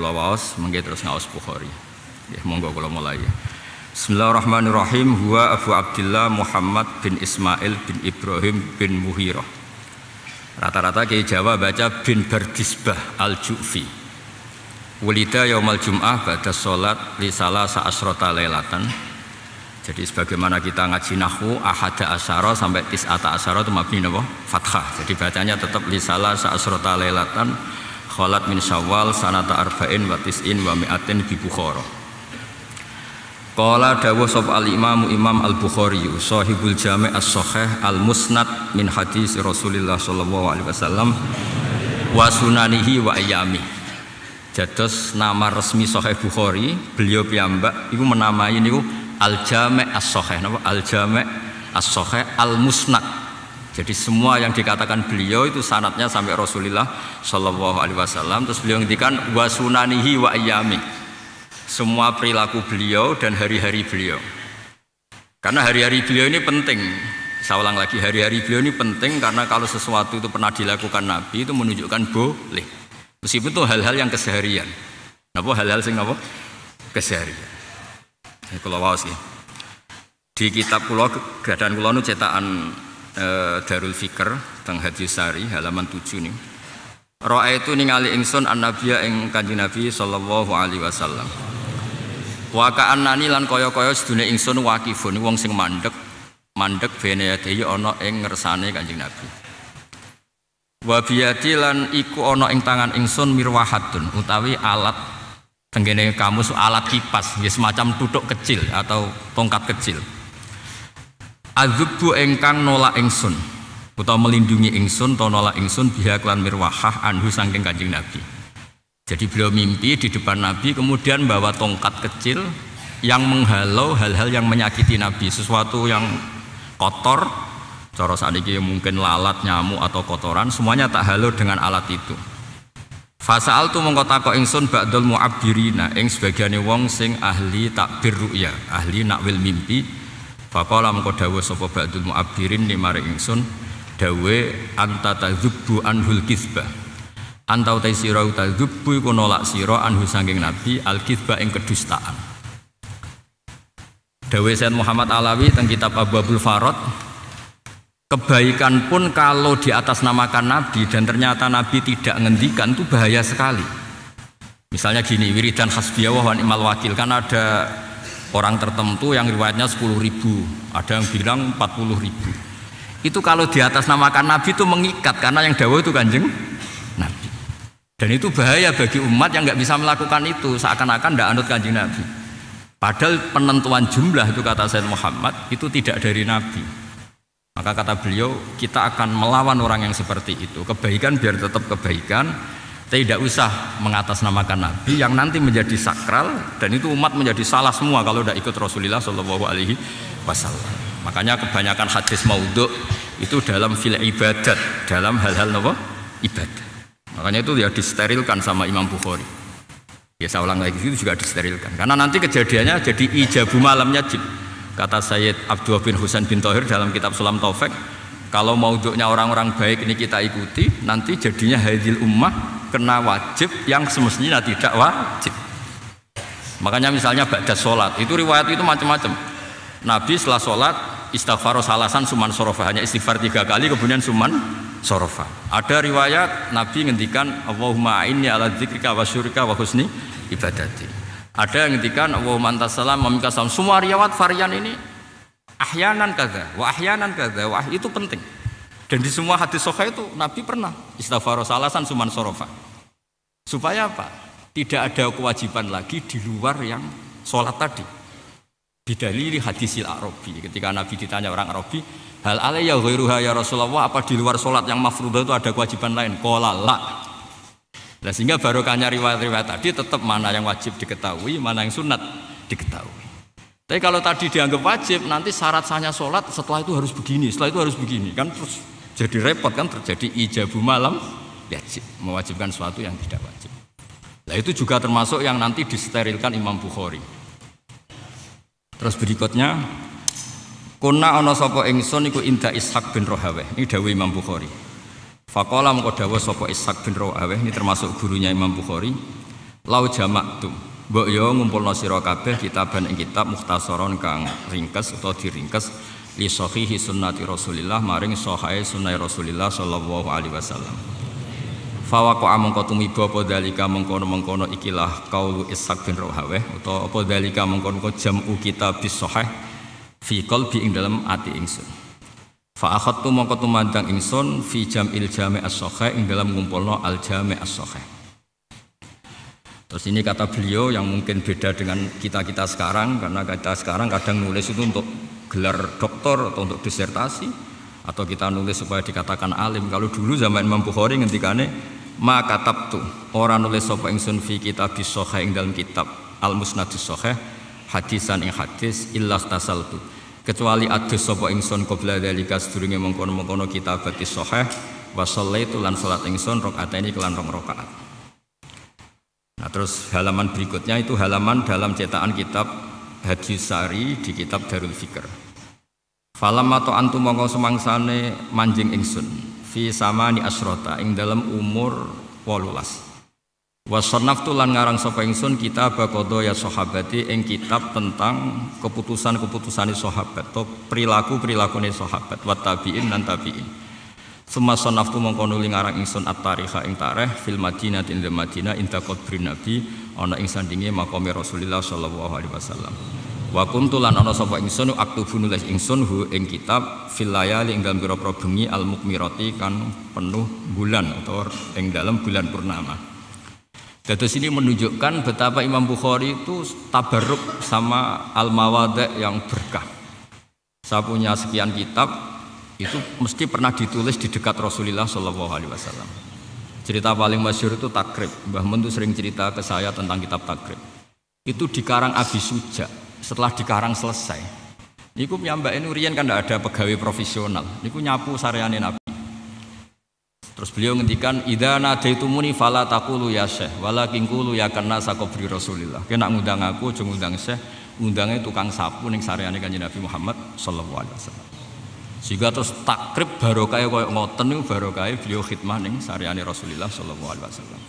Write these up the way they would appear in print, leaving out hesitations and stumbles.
kula waos mengke terus ngaos Bukhari. Nggih monggo kula mulai. Bismillahirrahmanirrahim. Huwa Abu Abdillah Muhammad bin Ismail bin Ibrahim bin Muhirah. Rata-rata Kiai Jawa baca bin Bardisbah Al-Ju'fi. Wulida yaumal Jum'ah ba'da sholat li salasa asrota lailatan. Jadi sebagaimana kita ngaji nahwu ahada asyara sampai tis'ata asyara itu mabni napa? Fathah. Jadi bacanya tetap li salasa asrota lailatan kholat min Syawal sanata arba'in wa tis'in wa mi'atin bi Bukhara. Qala dawuh sapa al-Imam Imam Al-Bukhari sahibul Jami' as-Shahih al-Musnad min hadis Rasulullah sallallahu alaihi wasallam wa sunanihi wa ayyami. Dados nama resmi Sahih Bukhari, beliau piyambak iku menamai niku Al-Jami' as-Shahih, napa? Al-Jami' as-Shahih al-Musnad. Jadi semua yang dikatakan beliau itu sanadnya sampai Rasulullah sallallahu alaihi wasallam. Terus beliau ngendikan wa sunanihi wa ayyami. Semua perilaku beliau dan hari-hari beliau. Karena hari-hari beliau ini penting. Saya ulang lagi, hari-hari beliau ini penting karena kalau sesuatu itu pernah dilakukan Nabi itu menunjukkan boleh. Meskipun itu hal-hal yang keseharian. Napa hal-hal sing napa? Keseharian. Kula waos iki. Di kitab kula gadahan kula nu cetakan Darul Fikr teng Hadis Sari halaman 7 nih. Ra'aitu ningali ingsun an-nabiyya ing Kanjeng Nabi sallallahu alaihi wasallam. Wa ka'annani lan kaya-kaya sedune ingsun waqifun wong sing mandeg bene yadhi ana ing ngersane Kanjeng Nabi. Wa biyadi lan iku ana ing tangan ingsun mirwahatun utawi alat tenggene kamus alat kipas ya semacam tutuk kecil atau tongkat kecil. Azubbu engkang nolak ingsun utawa melindungi ingsun atau nolak ingsun biha klan mirwahah anhu saking Kanjeng Nabi. Jadi beliau mimpi di depan Nabi kemudian bawa tongkat kecil yang menghalau hal-hal yang menyakiti Nabi, sesuatu yang kotor, cara saniki mungkin lalat, nyamuk atau kotoran, semuanya tak halau dengan alat itu. Fasa'al tu mongko takok ingsun ba'dul mu'abbirina ing sebagiane wong sing ahli takbir ru'ya, ahli nakwil mimpi. Faqala mongko dawuh sapa ba'dul mu'abbirin ni mari ingsun dawe anta tadzubbu anhul kizbah. Anta utai sira tadzubbu iku nolak sira anhu saking Nabi al kizbah ing kedustaan. Dawe Sayyid Muhammad Alawi teng kitab Abwabul Farad. Kebaikan pun kalau di atas namakan Nabi dan ternyata Nabi tidak ngendikan itu bahaya sekali. Misalnya gini, wiridan hasbiyah wa ni'mal wakil, kan ada orang tertentu yang riwayatnya 10.000, ada yang bilang 40.000. Itu kalau di atas namakan Nabi itu mengikat karena yang dawuh itu Kanjeng Nabi. Dan itu bahaya bagi umat yang nggak bisa melakukan itu seakan-akan tidak anut Kanjeng Nabi. Padahal penentuan jumlah itu kata Sayyid Muhammad itu tidak dari Nabi. Maka kata beliau, kita akan melawan orang yang seperti itu. Kebaikan biar tetap kebaikan, tidak usah mengatasnamakan Nabi yang nanti menjadi sakral dan itu umat menjadi salah semua kalau tidak ikut Rasulullah Shallallahu Alaihi Wasallam. Makanya kebanyakan hadis maudhu itu dalam fil ibadat, dalam hal-hal ibadah. Makanya itu ya disterilkan sama Imam Bukhari. Ya saya ulang lagi, itu juga disterilkan. Karena nanti kejadiannya jadi ijabu malam yajib. Kata Sayyid Abdullah bin Husain bin Thohir dalam kitab Sulam Taufik, kalau maudhu'nya orang-orang baik ini kita ikuti, nanti jadinya hadil ummah kena wajib yang semestinya tidak wajib. Makanya misalnya ba'da sholat, itu riwayat itu macam-macam. Nabi setelah sholat istighfar salasan suman sorofa, hanya istighfar 3 kali kemudian suman sorofa. Ada riwayat Nabi ngendikan Allahumma a'inni ala dzikrika wa syukrika wa husni ibadati. Ada yang ngendikan Allahumma antas salam wa minkas salam. Semua riwayat varian ini ahyanan kadza wa ahyanan kadza wah itu penting. Dan di semua hadis sahih itu Nabi pernah istighfar salasan suman sorofa. Supaya apa? Tidak ada kewajiban lagi di luar yang sholat tadi. Bidalili hadisil Arabi. Ketika Nabi ditanya orang Arabi, hal alayya ghairuha ya Rasulullah, apa di luar sholat yang mafruḍah itu ada kewajiban lain? Qala la. Nah, sehingga barokahnya riwayat-riwayat tadi tetap mana yang wajib diketahui, mana yang sunat diketahui. Tapi kalau tadi dianggap wajib, nanti syarat sahnya sholat setelah itu harus begini, setelah itu harus begini, kan terus jadi repot, kan terjadi ijabu malam yajib, mewajibkan sesuatu yang tidak wajib. Nah itu juga termasuk yang nanti disterilkan Imam Bukhari. Terus berikutnya, kuna ana sapa ingsun iku inda Ishaq bin Rahaweh. Ini dawuh Imam Bukhari. Faqala mengko dawuh sapa Ishaq bin Rahaweh, ini termasuk gurunya Imam Bukhari. lau jamaktum mbok yo ngumpulna sira kabeh kitaban ing kitab mukhtasaron kang ringkes utawa diringkes li sahihi sunnati Rasulillah maring sahih sunnah Rasulillah sallallahu alaihi wasallam. Fawaqa mongko tumiba apa dalika mengkono-mengkono ikilah qaulu Ishaq bin Rahaweh utawa apa dalika mengkono jam'u kitabis sahih fi qalbi ing dalam ati ingsun. Fa akhadtu mongko tumandang ingsun fi jam'il jami' as-sahih ing dalam ngumpulno al jami' as-sahih. Terus ini kata beliau yang mungkin beda dengan kita-kita sekarang, karena kita sekarang kadang nulis itu untuk gelar doktor atau untuk disertasi, atau kita nulis supaya dikatakan alim. Kalau dulu zaman Imam Bukhari ngendikane ma katabtu, orang nulis sapa ingsun fi kitabis sahih ing dalam kitab al-musnadis sahih hadisan ing hadis illa tasaltu, kecuali adus sapa ingsun qabla dzalika sedurunge mengkono-mengkono kitabatis sahih wa shallaitu lan salat ingsun rakaataini kelan 2 rakaat. Nah, terus halaman berikutnya itu halaman dalam cetakan kitab Hadis Sari di kitab Darul Fikr. Falamma ta'antu mongko semangsane manjing ingsun fi samani asrota ing dalam umur 18. Wa sannaftu lan ngarang sapa ingsun kitab qadaya sahabati ing kitab tentang keputusan-keputusane sahabat atau perilaku-perilakune sahabat wa tabi'in lan tabi'in. Summa sannaftu mongko nuli ngarang ingsun at-tarikha ing tarikh fil Madinah ing Madinah inda qabrin Nabi ana ing sandinge makome Rasulullah sallallahu alaihi wasallam. Wa kuntu lan ana sapa ingsun aktubu nulis ingsun hu ing kitab fil layali ing dalem pira-pira bengi al mukmirati kan penuh bulan atau ing dalam bulan purnama. Dados ini menunjukkan betapa Imam Bukhari itu tabarruk sama al-mawadhi' yang berkah. Saya punya sekian kitab itu mesti pernah ditulis di dekat Rasulullah Shallallahu Alaihi Wasallam. Cerita paling masyhur itu takrib. Mbah Mun tuh sering cerita ke saya tentang kitab takrib. Itu dikarang Abi Suja. Setelah dikarang selesai, niku piyambake riyen kan tidak ada pegawai profesional. Niku nyapu sareane Nabi. Terus beliau ngendikan, "Idza nadaitumuni fala taqulu ya Syekh, walakin qulu ya kana saqabri Rasulillah." Kena ngundang aku, aja ngundang Syekh, undangnya tukang sapu ning sareane Kanjeng Nabi Muhammad sallallahu alaihi wasallam. Sehingga terus takrib barokah koyo ngoten niku barokah beliau khidmah ning sareane Rasulullah sallallahu alaihi wasallam.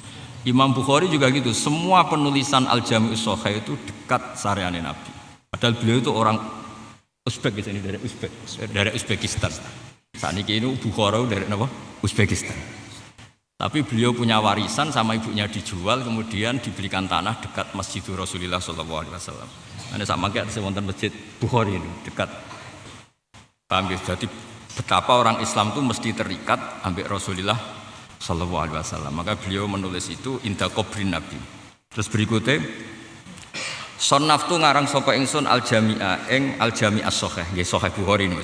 Imam Bukhari juga gitu, semua penulisan Al-Jami' As-Sahih itu dekat sareane Nabi. Padahal beliau itu orang Uzbek di sini dari Uzbekistan. Saat ini Bukhara dari apa? Uzbekistan. Tapi beliau punya warisan sama ibunya dijual, kemudian diberikan tanah dekat Masjidul Rasulullah sallallahu alaihi wasallam. Ane sama kayak wonten Masjid Bukhari ini dekat. Paham ya? Jadi betapa orang Islam itu mesti terikat ambek Rasulullah sallallahu alaihi wasallam. Maka beliau menulis itu inda qabrin Nabi. Terus berikutnya sonnaftu ngarang sapa ingsun al-jami'a ing al-jami' as-sahih nggih sahih Bukhari niku.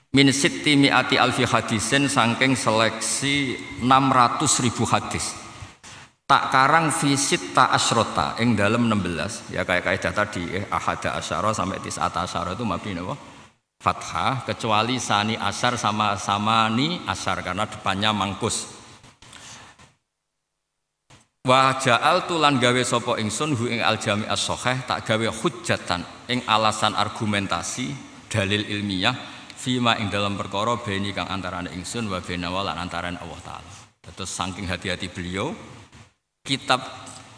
Min sitti mi'ati alfi hadisin saking seleksi 600.000 hadis. Tak karang visit ta asrota ing dalam 16 ya kayak kaidah tadi ahada asyara sampai tis'ata asyara itu mabni napa? Fathah kecuali sani asar sama ni asar karena depannya mangkus. Wa ja'al tulan gawe sapa ingsun hu ing al-jami' as-sahih tak gawe hujjatan ing alasan argumentasi dalil ilmiah fima ing dalam perkara beni kang antarané ingsun wa benawa lan antarané Allah taala. Terus saking hati-hati beliau kitab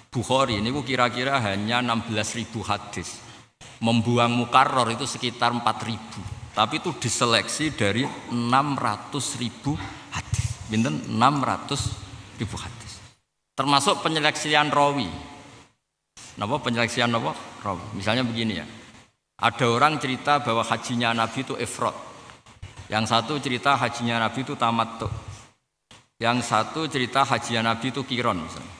Bukhari ini kira-kira hanya 16.000 hadis. Membuang mukarrar itu sekitar 4.000, tapi itu diseleksi dari 600.000 hadis. Binten 600.000 hadis. Termasuk penyeleksian rawi. Napa penyeleksian napa? Rawi. Misalnya begini ya. Ada orang cerita bahwa hajinya Nabi itu ifrad. Yang satu cerita hajinya Nabi itu tamattu. Yang satu cerita hajinya Nabi itu qiron misalnya.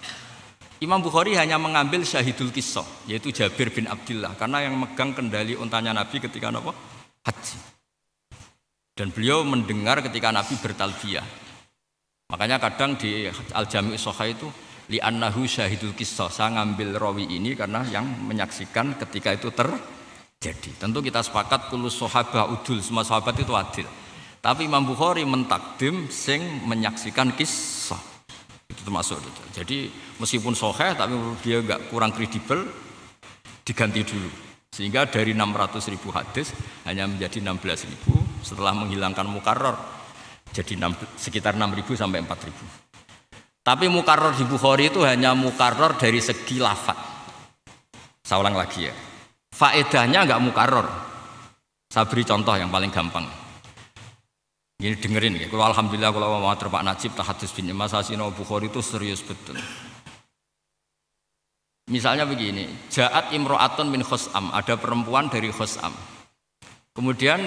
Imam Bukhari hanya mengambil syahidul kisah, yaitu Jabir bin Abdullah, karena yang megang kendali untanya Nabi ketika apa? Haji. Dan beliau mendengar ketika Nabi bertalbiyah. Makanya kadang di Al-Jami' As-Sahih itu li'annahu syahidul kisah. Saya ngambil rawi ini karena yang menyaksikan ketika itu terjadi. Tentu kita sepakat kullu sahabah udul, semua sahabat itu adil. Tapi Imam Bukhari mentakdim sing menyaksikan kisah. Itu termasuk itu. Jadi meskipun sahih tapi dia enggak kurang kredibel diganti dulu. Sehingga dari 600.000 hadis hanya menjadi 16.000 setelah menghilangkan mukarrar jadi sekitar 6.000 sampai 4.000. Tapi mukarrar di Bukhari itu hanya mukarrar dari segi lafaz. Saya ulang lagi ya. Faedahnya enggak mukarrar. Saya beri contoh yang paling gampang. Ini dengerin ya. Kalau alhamdulillah kalau mau Pak Najib tahadus bin Masasino Bukhari itu serius betul. Misalnya begini, Ja'at imro'atun min Khus'am, ada perempuan dari Khus'am. Kemudian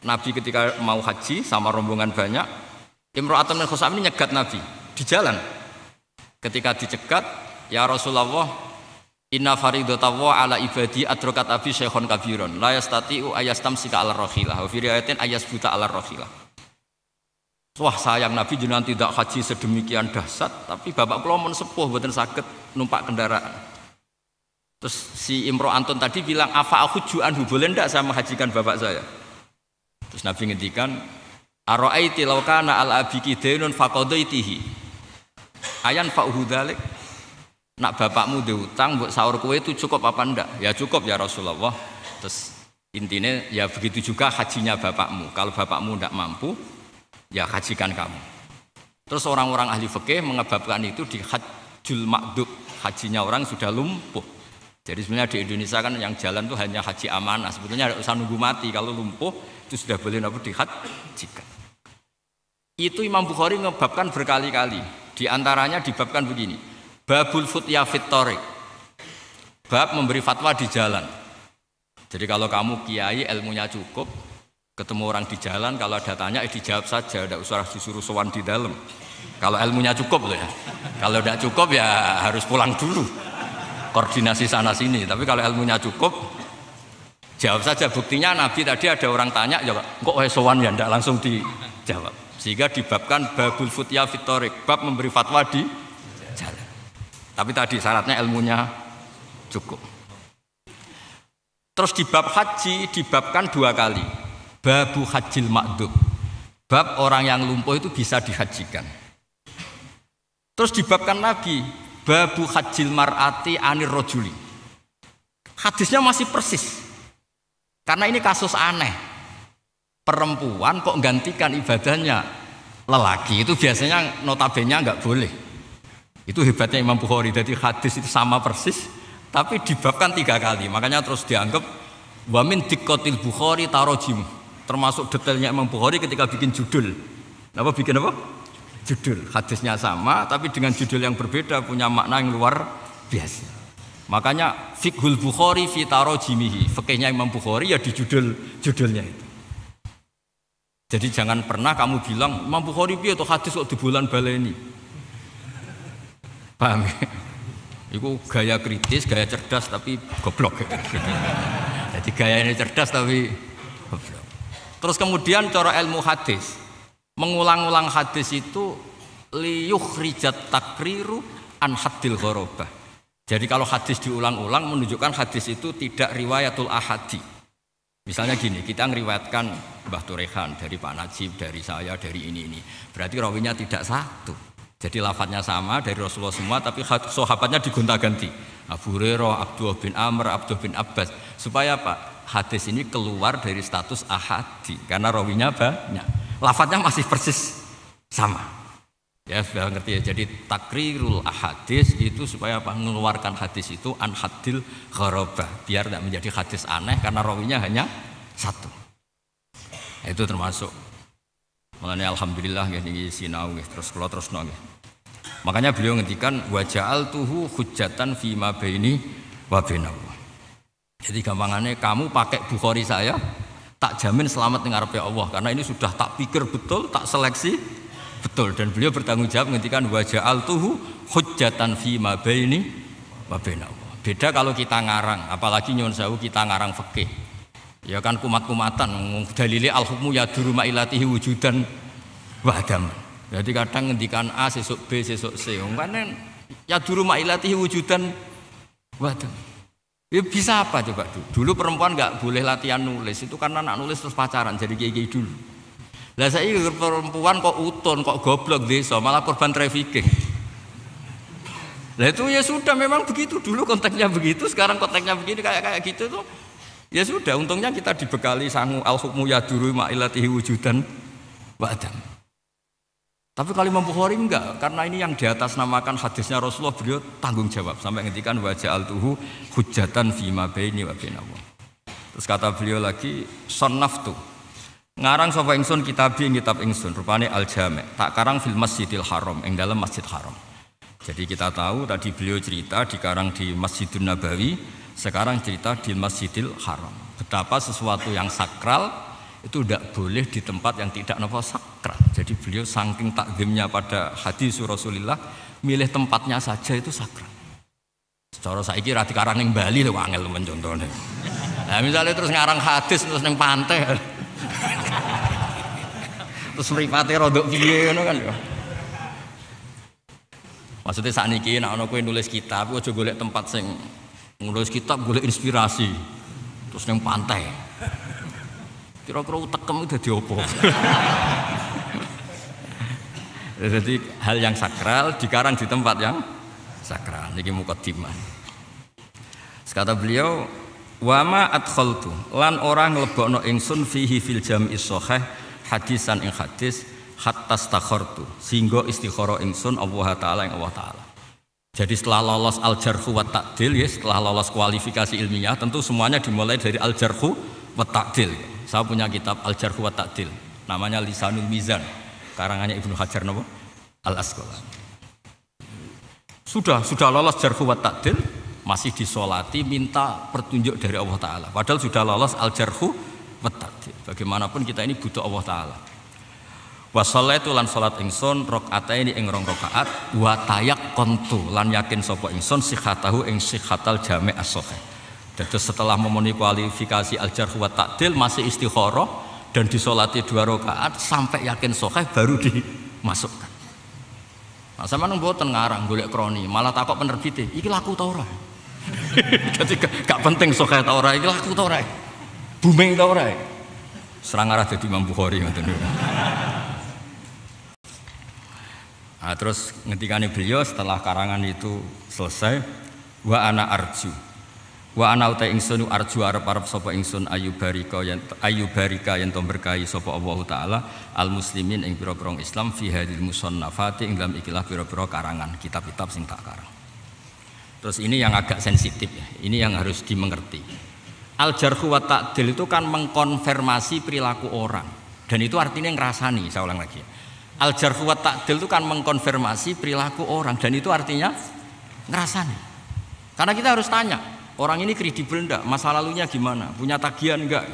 Nabi ketika mau haji sama rombongan banyak, imro'atun min Khus'am ini nyegat Nabi di jalan. Ketika dicegat, ya Rasulullah, inna faridatallah ala ibadi adrokat abi syekhon kabiron, la yastati'u ayastamsika ala rakhilah, wa fi riwayatin ayasbuta ala rakhilah. Wah sayang Nabi jenengan tidak haji sedemikian dahsyat, tapi bapak kula mun sepuh mboten saged numpak kendaraan. Terus si Imro Anton tadi bilang, afa aku ju'anhu, boleh ndak saya menghajikan bapak saya? Terus Nabi ngendikan, ara'aiti law kana al abiki dainun faqadaitihi ayan fa'uhu dzalik. Nak bapakmu diutang mbok sahur kowe itu cukup apa ndak? Ya cukup ya Rasulullah. Terus intinya ya begitu juga hajinya bapakmu. Kalau bapakmu ndak mampu, ya hajikan kamu. Terus orang-orang ahli fikih mengebabkan itu di hajjul makdub, hajinya orang sudah lumpuh. Jadi sebenarnya di Indonesia kan yang jalan tuh hanya haji amanah. Sebetulnya ada usah nunggu mati, kalau lumpuh itu sudah boleh dihajikan. Itu Imam Bukhari mengebabkan berkali-kali. Di antaranya dibabkan begini. Babul futya fit thoriq. Bab memberi fatwa di jalan. Jadi kalau kamu kiai ilmunya cukup, ketemu orang di jalan, kalau ada tanya dijawab saja, tidak usah disuruh sowan di dalam. Kalau ilmunya cukup loh ya. Kalau tidak cukup ya harus pulang dulu. Koordinasi sana sini. Tapi kalau ilmunya cukup, jawab saja. Buktinya Nabi tadi ada orang tanya, ya kok sowan ya, tidak langsung dijawab. Sehingga dibabkan babul futya fit thoriq, bab memberi fatwa di jalan. Tapi tadi syaratnya ilmunya cukup. Terus di bab haji dibabkan 2 kali. Babu hajil makdub, bab orang yang lumpuh itu bisa dihajikan. Terus dibabkan lagi babu hajil mar'ati anir rojuli. Hadisnya masih persis, karena ini kasus aneh. Perempuan kok gantikan ibadahnya lelaki, itu biasanya notabene nggak boleh. Itu hebatnya Imam Bukhari. Jadi hadis itu sama persis, tapi dibabkan 3 kali. Makanya terus dianggap wamin dikotil Bukhari tarojim. Termasuk detailnya Imam Bukhari ketika bikin judul. Apa bikin apa? Judul. Hadisnya sama tapi dengan judul yang berbeda, punya makna yang luar biasa. Makanya fiqhul Bukhari fi tarojimihi. Fikihnya Imam Bukhari ya di judulnya itu. Jadi jangan pernah kamu bilang Imam Bukhari piye to hadis kok di bulan baleni. Paham ya? Itu gaya kritis, gaya cerdas tapi goblok. Jadi gayanya cerdas tapi goblok. Terus kemudian cara ilmu hadis, mengulang-ulang hadis itu liyukhrijat takriru an haddil gharabah. Jadi kalau hadis diulang-ulang menunjukkan hadis itu tidak riwayatul ahadi. Misalnya gini, kita ngeriwayatkan Mbah Turehan dari Pak Najib, dari saya, dari ini. Berarti rawinya tidak satu. Jadi lafadznya sama dari Rasulullah semua, tapi sahabatnya digonta-ganti. Abu Hurairah, Abdullah bin Amr, Abdullah bin Abbas. Supaya apa? Hadis ini keluar dari status ahadi karena rawinya banyak. Lafadznya masih persis sama. Ya sudah ngerti ya. Jadi takrirul ahadis itu supaya apa? Mengeluarkan hadis itu an haddil gharabah, biar tidak menjadi hadis aneh karena rawinya hanya satu. Itu termasuk. Makanya alhamdulillah nggih sinau nggih terus kula terusno nggih. Makanya beliau ngendikan wa ja'altuhu hujjatan fi ma baini wa bainahu. Jadi gampangannya kamu pakai Bukhari saya, tak jamin selamat ning ngarepe Allah karena ini sudah tak pikir betul, tak seleksi betul, dan beliau bertanggung jawab ngendikan wa ja'altuhu hujjatan fi ma baini wa bainahu. Beda kalau kita ngarang, apalagi nyuwun sewu kita ngarang fikih. Ya kan kumat-kumatan dalile al-hukmu yaduru ma'ilatihi wujudan wa adam. Jadi kadang ngendikan A sesuk B sesuk C. Kan yaduru ma'ilatihi wujudan wa adam. Ya bisa apa coba dulu perempuan nggak boleh latihan nulis itu karena nak nulis terus pacaran jadi kiai dulu. Lah saya perempuan kok uton kok goblok desa malah korban trafficking. Lah itu ya sudah memang begitu dulu konteksnya begitu, sekarang konteksnya begini kayak gitu tuh. Ya sudah, untungnya kita dibekali sangu al-hukmu yaduru ma'ilatihi wujudan wa adam. Tapi kalau Imam Bukhari enggak, karena ini yang di atas namakan hadisnya Rasulullah, beliau tanggung jawab sampai ngendikan wa ja'altuhu hujjatan fima baini wa bainallah. Terus kata beliau lagi, sannaftu ngarang sapa ingsun kitab ingsun rupane Al-Jami', tak karang fil Masjidil Haram, ing dalam Masjid Haram. Jadi kita tahu tadi beliau cerita dikarang di Masjidun Nabawi, sekarang cerita di Masjidil Haram. Betapa sesuatu yang sakral itu tidak boleh di tempat yang tidak napa sakral. Jadi beliau saking takzimnya pada hadis Rasulullah, milih tempatnya saja itu sakral. Secara saiki ra dikarang ning Bali lho angel men contone. Nah misalnya terus ngarang hadis terus ning pantai. Terus mripate rodok piye ngono kan ya. Maksudnya sakniki nek ana kowe nulis kitab aja golek tempat sing nulis kitab golek inspirasi. Terus ning pantai. Kira-kira utekem dadi apa? Jadi hal yang sakral dikarang di tempat yang sakral. Niki mukadimah. Kata beliau, wa ma adkhaltu lan orang nglebokno ingsun fihi fil jam'is shahih hadisan ing hadis hatta stakhartu sehingga istikhara ingsun Allah taala ing Allah taala. Jadi setelah lolos al-jarhu wa ta'dil ya, setelah lolos kualifikasi ilmiah tentu semuanya dimulai dari al-jarhu wa ta'dil. Saya punya kitab Al-Jarh wa Ta'dil, namanya Lisanul Mizan, karangannya Ibnu Hajar Al-Asqalani. Sudah lolos Jarh wa Ta'dil, masih disolati minta petunjuk dari Allah Ta'ala. Padahal sudah lolos Al-Jarh wa Ta'dil. Bagaimanapun kita ini butuh Allah Ta'ala. Wa sholaitu lan salat ingsun rakaataini ing 2 rakaat wa tayaqqantu lan yakin sapa ingsun sihhatahu ing sihhatal jami' as-shahih. Jadi setelah memenuhi kualifikasi al-jarh wa ta'dil masih istikharah dan disolati 2 rakaat sampai yakin sahih baru dimasukkan. Nah, sama nang mboten ngarang golek kroni, malah takok penerbite, iki laku ta ora? Jadi gak penting sahih ta ora, iki laku ta ora? Booming ta ora? Serang arah dadi Imam Bukhari ngoten niku. Nah, terus ngendikane beliau setelah karangan itu selesai, wa ana arju wa ana uta ingsun arju arep-arep sapa ingsun ayubarika yen to berkahi sapa Allah taala al muslimin ing pira-pira Islam fi hadil musannafati ing dalam ikilah pira-pira karangan kitab-kitab sing tak karang. Terus ini yang agak sensitif ya. Ini yang harus dimengerti. Al jarhu wa ta'dil itu kan mengkonfirmasi perilaku orang dan itu artinya ngrasani, saya ulang lagi. Al jarhu wa ta'dil itu kan mengkonfirmasi perilaku orang dan itu artinya ngrasani. Karena kita harus tanya orang ini kredibel enggak? Masa lalunya gimana? Punya tagihan enggak?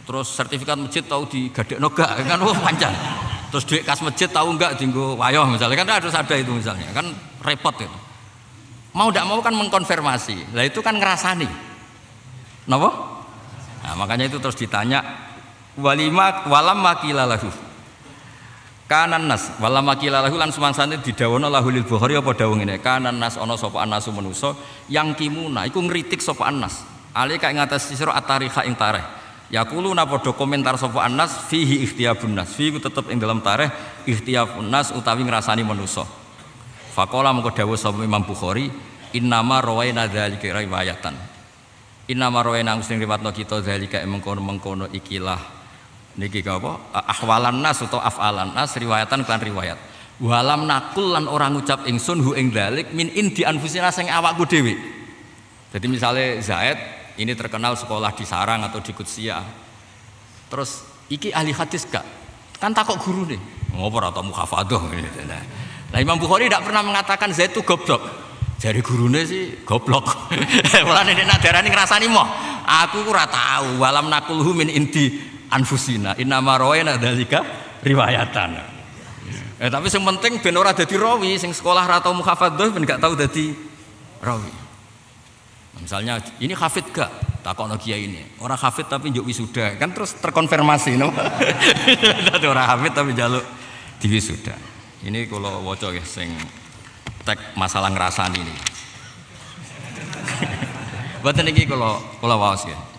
Terus sertifikat masjid tahu digadekno enggak? Kan panjang. Terus duit kas masjid tahu enggak dienggo wayoh misalnya. Kan harus ada itu misalnya. Kan repot itu. Mau enggak mau kan mengkonfirmasi. Lah itu kan ngerasani. Napa? Nah, makanya itu terus ditanya walam makilalahu. Kanan nas walam makilalahu lan sumangsane didawono lahulil Bukhari apa dawuh ngene kanan nas ana sapa anasu manusa yang kimuna iku ngritik sapa anas ali kae ngatas sira at-tarikha ing tarikh yaquluna padha komentar sapa anas fihi ikhtiyabun nas fi tetep ing dalam tarikh ikhtiyabun nas utawi ngrasani manusa faqala mengko dawuh sapa Imam Bukhari innama rawaina dzalika riwayatan innama rawaina sing riwayatno kita dzalika mengkono ikilah niki apa ahwalan nas atau afalan nas riwayatan kan riwayat walam nakul lan orang ngucap ingsun hu ing dalik min indi anfusina sing awakku dhewe. Jadi misalnya Zaid ini terkenal sekolah di Sarang atau di Qudsiyah terus iki ahli hadis gak kan takok guru nih ngopo atau muhafadzah nah Imam Bukhari tidak pernah mengatakan Zaid itu goblok jari gurune sih goblok mulane nek darani ngrasani moh aku ora tahu walam nakulhu min indi anfusina innama rawaina dzalika riwayatan. Tapi yang penting ben ora dadi rawi sing sekolah ra tau muhafadzah ben gak tau dadi rawi. Misalnya ini hafid gak? Takokno kiai ini. Ora hafid tapi njuk wisuda. Kan terus terkonfirmasi no. Dadi ora hafid tapi njaluk di wisuda. Ini kula waca nggih sing tek masalah ngrasani ini. Mboten iki kula waos nggih.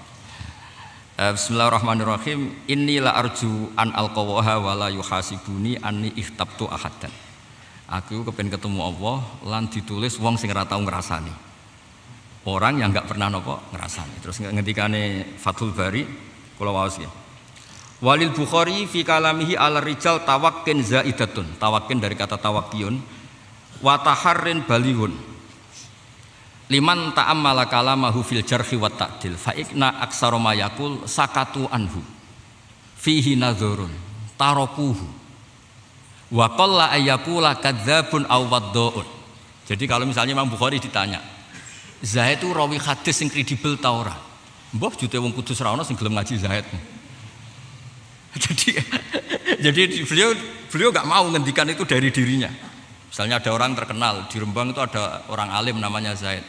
Bismillahirrahmanirrahim. Inni la arju an alqawaha wa la yuhasibuni anni ikhtabtu ahadan. Aku kepen ketemu Allah lan ditulis wong sing ora tau ngrasani. Orang yang enggak pernah napa ngrasani. Terus ngendikane Fathul Bari kula waos ya. Walil Bukhari fi kalamihi ala rijal tawakkin zaidatun. Tawakkin dari kata tawakkiyun. Wa taharrin balihun. Liman ta'ammala kalamahu fil jarhi wa ta'dil fa ikna aksara ma yaqul sakatu anhu. Fihi nadhurun tarakuhu. Wa qalla ayyakula kadzabun aw waddaun. Jadi kalau misalnya Imam Bukhari ditanya, Zaid itu rawi hadis yang kredibel ta ora? Mbah jute wong kudus ra ono sing gelem ngaji Zaid. Jadi beliau enggak mau ngendikan itu dari dirinya. Misalnya ada orang terkenal di Rembang itu ada orang alim namanya Zaid.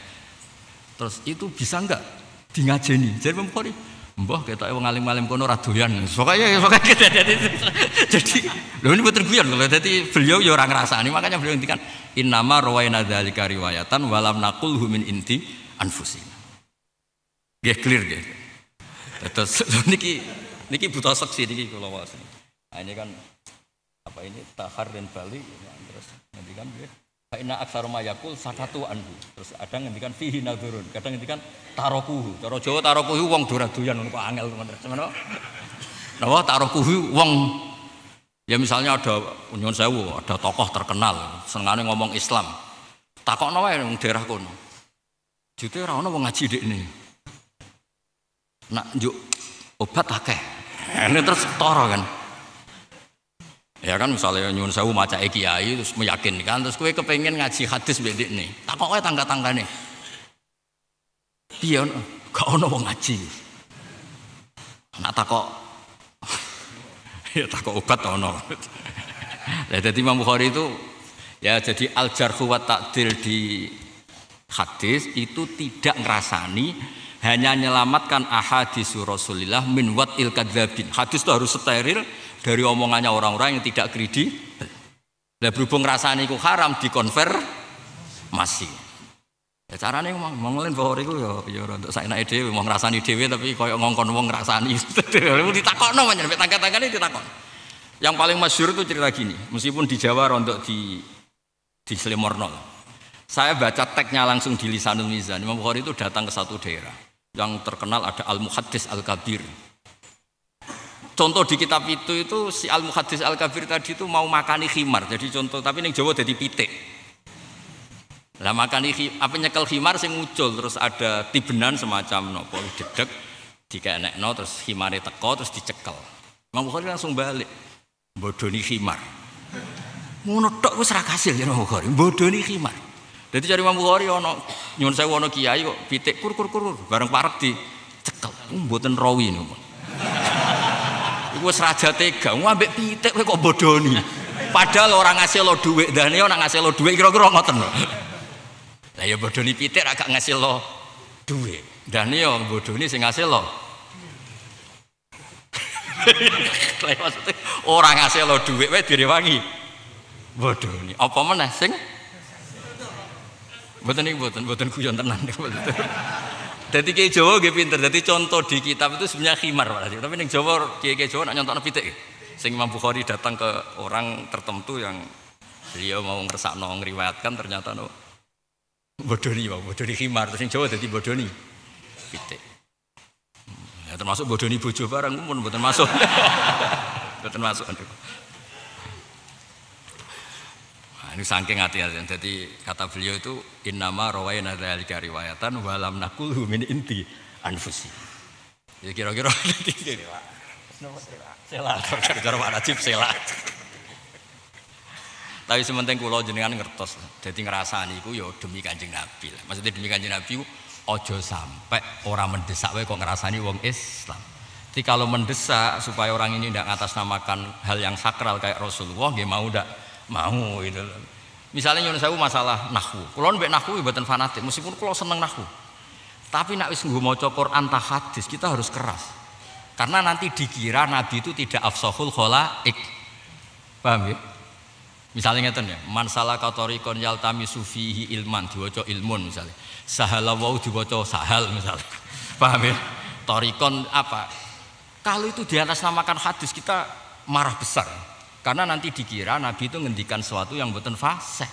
Terus itu bisa enggak dingajeni? Jadi Imam Bukhari, mbah ketoke wong alim-alim kono ra doyan. Pokoknya jadi lho ini betul guyon kalau dadi beliau ya ora ngrasani, makanya beliau ngendikan innama rawaina dzalika riwayatan walam naqulhu min inti anfusina. Nggih clear nggih. Terus niki buta seksi niki kula wae. Nah, ini kan apa ini tahar dan bali terus ngendikan nggih fa inna aktsara ma yaqul sakatu anhu. Terus ada ngendikan fihi nadhurun, kadang ngendikan tarokuhu. Cara Jawa tarokuhu wong dora doyan kok angel teman-teman. Napa tarokuhu wong ya misalnya ada nyuwun sewu, ada tokoh terkenal senengane ngomong Islam. Takokno wae nang daerah kono. Jute ora ono wong ngaji dekne. Nak njuk obat akeh. Ini terus toro kan. Ya kan misalnya nyuwun sewu macake kiai terus meyakinkan terus kowe kepengin ngaji hadis mbek dekne. Takok wae tangga-tanggane. Piye ono? Gak ono wong ngaji. Nak takok ya takut obat ono. Nah, jadi Imam Bukhari itu ya jadi al-jarhu wa ta'dil di hadis itu tidak ngerasani, hanya menyelamatkan ahadis Rasulullah min watil kadzabin. Hadis itu harus steril dari omongannya orang-orang yang tidak kredibel. Lah berhubung ngrasani iku haram dikonfirmasi. Ya carane ngomongin Bukhari iku ya untuk saenake dhewe mau ngrasani dhewe tapi koyo ngongkon wong ngrasani. Ditakokno menyang tangga-tanggane ditakon. Yang paling masyhur itu cerita gini, meskipun di Jawa rontok di Slemorno. Saya baca teksnya langsung di Lisanul Mizan. Imam Bukhari itu datang ke satu daerah yang terkenal ada Al-Muhaddis Al-Kabir. Contoh di kitab itu si Al-Muhaddis Al-Kabir tadi itu mau makani khimar. Jadi contoh tapi ning Jawa jadi pitik. Lah makani apa nyekel khimar sing muncul terus ada tibenan semacam nopo dedeg dikekno terus khimare teko terus dicekel. Imam Bukhari langsung balik. Bodoni khimar. Ngono tok wis ra kasil ya Imam Bukhari. Bodoni khimar. Dadi cari Imam Bukhari ana nyuwun sewu ana kiai kok pitik kur bareng parek dicekel. Mboten rawi niku. Iku wis raja tega ngambek pitik kowe kok bodoni. Padahal orang ngasih lo dhuwit, dane ora ngasih lo dhuwit kira-kira ngoten lho. Lah ya bodoni pitik ra gak ngasih lo dhuwit. Dane yo bodoni sing ngasih lo. Orang ngasih lo duit wae direwangi bodoni apa meneh sing mboten guyon tenan dadi kiai Jawa nggih pinter dadi contoh di kitab itu sebenarnya khimar tapi ning Jawa kiai Jawa nak nyontokno pitik sing Imam Bukhari datang ke orang tertentu yang beliau mau ngersakno ngriwayatkan ternyata bodoni khimar terus sing Jawa dadi bodoni pitik. Ya, termasuk bodoni bojo barang pun mboten masuk. Mboten masuk. Nah, ini saking hati-hati. Jadi kata beliau itu innama rawaina dzalika riwayatan wa lam naqulhu min inti anfusi. Ya kira-kira sela cara Pak Najib sela. Tapi sementing kula jenengan ngertos. Dadi ngrasani iku ya demi Kanjeng Nabi. Maksudnya demi Kanjeng Nabi ojo sampai orang mendesak wae kok ngerasani wong Islam. Jadi kalau mendesak supaya orang ini tidak ngatasnamakan hal yang sakral kayak Rasulullah, nggih mau ndak mau gitu. Misalnya nyuwun sewu masalah nahwu. Kula mbek nahwu mboten fanatik, meskipun kula seneng nahwu. Tapi nek wis nggo maca Quran ta hadis, kita harus keras. Karena nanti dikira Nabi itu tidak afsahul khalaik. Paham ya? Misalnya ngeten ya, man salaka tariqan yaltamisu fihi ilman diwaca ilmun misalnya. Sahala wau diwaca sahal misalnya. Paham ya? Tariqan apa? Kalau itu di atas namakan hadis kita marah besar. Karena nanti dikira Nabi itu ngendikan sesuatu yang mboten fasih.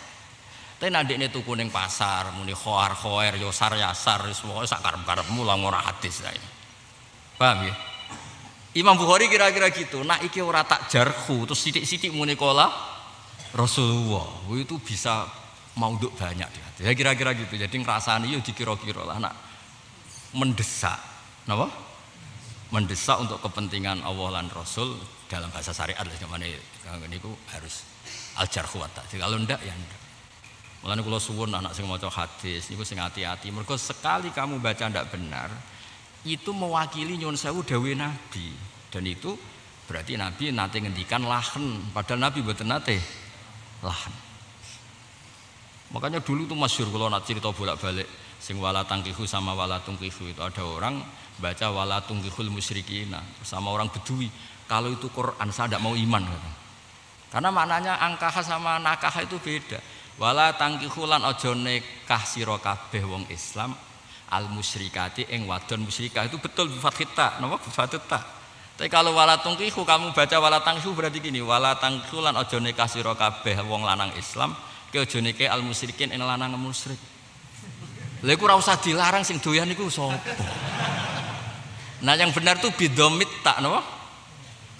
Tapi ndekne tuku ning pasar muni khoar-khoer yosar yasar wis pokoke sak karep-karepmu lah ora hadis ae. Paham ya? Imam Bukhari kira-kira gitu. Nah iki ora tak jarhu terus sithik-sithik muni kola Rasulullah. Itu bisa maudhu banyak dia. Ya kira-kira gitu. Jadi ngrasani yo dikira-kira lah nak mendesak. Napa? Mendesak untuk kepentingan Allah lan Rasul dalam bahasa syariat lah zamane niku harus al-jarhu wa ta'dil. Kalau ndak ya ndak. Mulane kula suwun anak sing maca hadis niku sing hati-hati. Mergo sekali kamu baca ndak benar, itu mewakili nyuwun sewu dawuh Nabi. Dan itu berarti Nabi nate ngendikan lahen, padahal Nabi mboten nate lahen. Makanya dulu tuh masyhur kalau nak cerita bolak-balik sing wala tangkihu sama wala tungkihu itu ada orang baca wala tungkihul musyrikina sama orang Bedui. Kalau itu Quran saya tidak mau iman kata. Karena maknanya angkah sama nakah itu beda. Wala tangkihu lan aja nikah sira kabeh wong Islam al musyrikati ing wadon musyrikah itu betul bi fathita, napa bi fathita. Tapi kalau wala tungkihu kamu baca wala tangkihu berarti gini, wala tangkihu lan aja nikah sira kabeh wong lanang Islam ke aja nikah al musyrikin ing lanang musyrik. Lha iku ora usah dilarang sing doyan iku sapa? Nah yang benar tuh bidomit tak napa?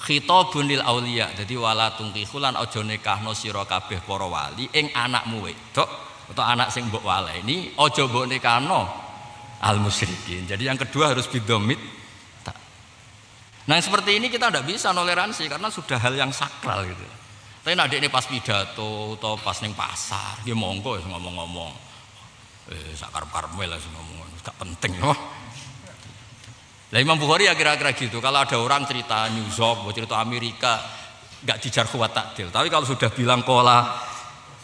Khitabun lil auliya. Jadi wala tungkihu lan aja nikahno sira kabeh para wali ing anakmu wedok atau anak sing mbok waleni aja mbok nikahno al musyrikin. Jadi yang kedua harus bidomit tak. Nah seperti ini kita tidak bisa toleransi karena sudah hal yang sakral gitu. Tapi nek ini pas pidato atau pas ning pasar, dia monggo ngomong-ngomong. Sakar-karmel lah ngomong, gak penting loh. Lah Imam Bukhari ya kira-kira gitu. Kalau ada orang cerita New York, cerita Amerika, nggak dijarhu wa ta'dil. Tapi kalau sudah bilang kola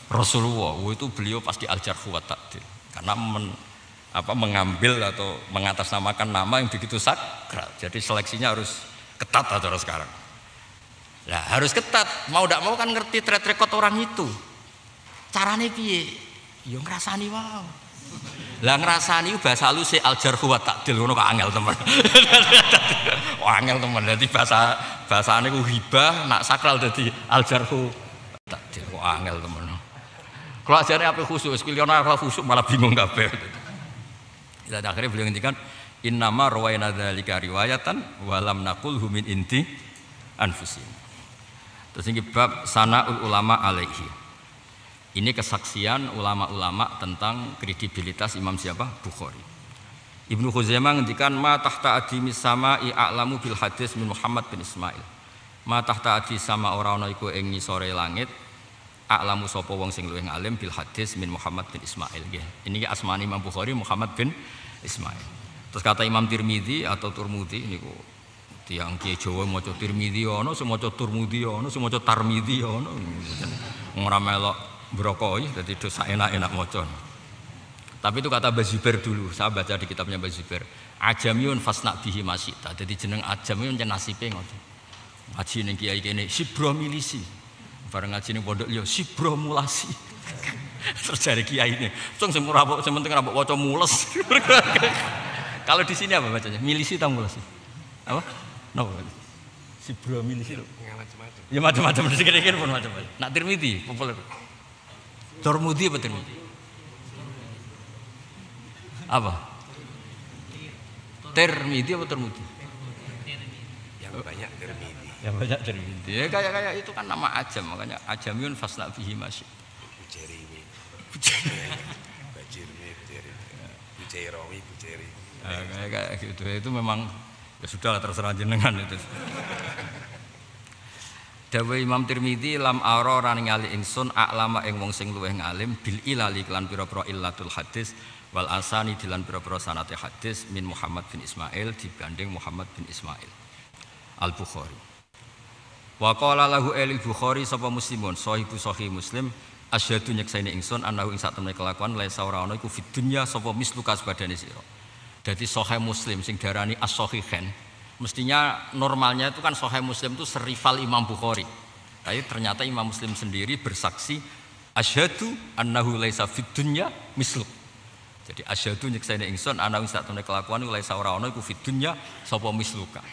Rasulullah, itu beliau pasti al-jarhu wa ta'dil. Karena mengambil atau mengatasnamakan nama yang begitu sakral. Jadi seleksinya harus ketat atau sekarang. Nah harus ketat. Mau tidak mau kan ngerti track record orang itu. Caranya piye? Ya ngrasani wae. Lah ngrasani bahasa halus al-jarhu wa ta'dil ngono kok angel temen. Wah angel temen. Dadi bahasane ku hibah nak sakral dadi al-jarhu wa ta'dil kok angel temen. Kalau ajare ape khusuk, sekilian ora khusuk malah bingung kabeh. Dan akhirnya beliau ngendikan innama rawaina dzalika riwayatan wa lam naqulhu min inti anfusin. Terus ini bab sanaul ulama alaihi. Ini kesaksian ulama-ulama tentang kredibilitas Imam siapa? Bukhari. Ibnu Khuzaimah ngendikan ma tahta adimis sama'i a'lamu bil hadis min Muhammad bin Ismail. Ma tahta adi sama ora ana iku ing ngisore langit a'lamu sapa wong sing luwih ngalim bil hadis min Muhammad bin Ismail nggih. Ini asmane Imam Bukhari Muhammad bin Ismail. Terus kata Imam Tirmidzi atau Turmudi niku tiyang Kiai Jawa maca Tirmidzi ana, sing maca Turmudi ana, sing maca Tarmidzi ana. Ora melok brokoi dadi dosa enak-enak maca. Tapi itu kata Bazubair dulu, saya baca di kitabnya Bazubair. Ajamiyun fasna bihi masyita. Jadi jeneng ajamiyun yen nasibe ngoten. Ngaji ning kiai kene sibro milisi. Bareng ngaji ning pondok liya sibro mulasi. Terus dari kiai ini, sing ora sementing ora waca mules. Kalau di sini apa bacanya? Milisi atau mulasi? Apa? No. Sibro milisi lho. Macam-macam. Ya macam-macam dikira-kira pun macam-macam. Nak Tirmidzi populer. Turmudi apa Tirmidzi? Apa? Tirmidzi apa Turmudi? Yang banyak Tirmidzi. Yang banyak Tirmidzi. Ya kayak itu kan nama ajam, makanya ajamiyun fasna bihi masy. Bujeri. Kayak gitu. Itu memang ya sudahlah terserah jenengan itu. Dawuh Imam Tirmidzi lam ara ora ningali ingsun aklama ing wong sing luwih ngalim bil ilali lan pira-pira illatul hadis wal asani dilan pira-pira sanate hadis min Muhammad bin Ismail dibanding Muhammad bin Ismail Al-Bukhari. Wa qala lahu al-Bukhari sapa muslimun sahibu sahih Muslim asyhadu nyekseni ingsun anahu ing sak temene kelakuan laisa ora ana iku fid dunya sapa misluka sabadane sira. Dadi sahih Muslim sing darani as-sahihain mestinya normalnya itu kan Sahih Muslim itu serival Imam Bukhari. Tapi ternyata Imam Muslim sendiri bersaksi asyhadu annahu laisa fid dunya misluk. Jadi asyhadu nyekseni ingsun annahu sak temene kelakuan laisa ora ana iku fid dunya sapa misluka.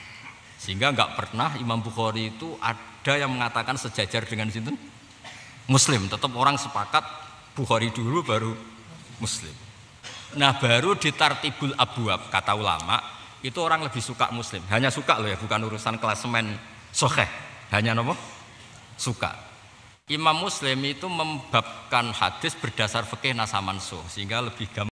Sehingga enggak pernah Imam Bukhari itu ada yang mengatakan sejajar dengan sinten? Muslim. Tetap orang sepakat Bukhari dulu baru Muslim. Nah baru di tartibul abwab kata ulama itu orang lebih suka Muslim. Hanya suka loh ya, bukan urusan klasemen sahih. Hanya nopo? Suka. Imam Muslim itu membabkan hadis berdasar fikih nasa mansuh sehingga lebih gampang